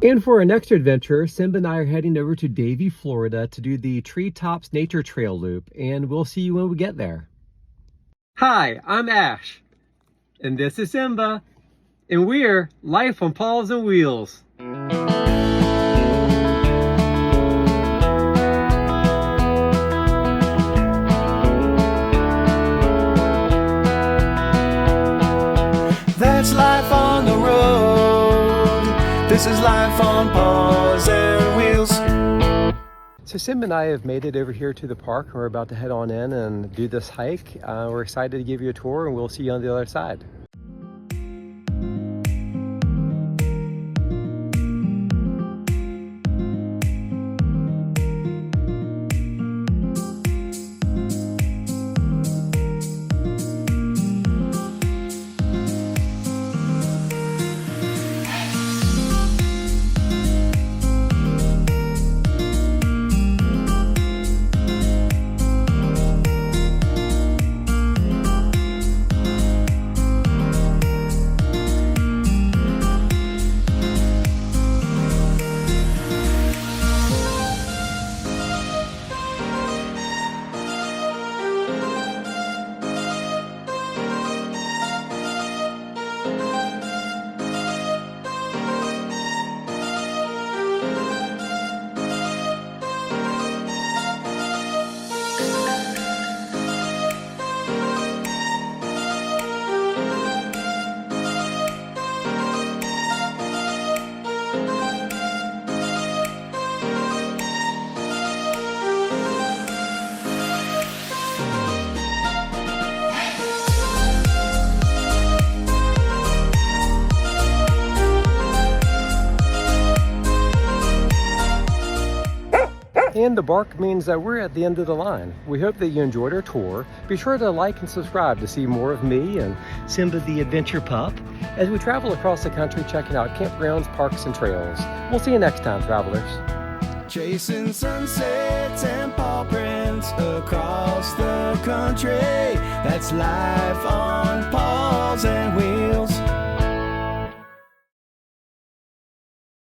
And for our next adventure, Simba and I are heading over to Davie, Florida to do the Treetops Nature Trail Loop, and we'll see you when we get there. Hi, I'm Ash, and this is Simba, and we're Life on Paws and Wheels. That's life on the road. This is life on Paws and Wheels. So Simba and I have made it over here to the park, and we're about to head on in and do this hike. We're excited to give you a tour, and we'll see you on the other side. And the bark means that we're at the end of the line. We hope that you enjoyed our tour. Be sure to like and subscribe to see more of me and Simba the Adventure Pup as we travel across the country checking out campgrounds, parks, and trails. We'll see you next time, travelers. Chasing sunsets and paw prints across the country. That's life on Paws and Wheels.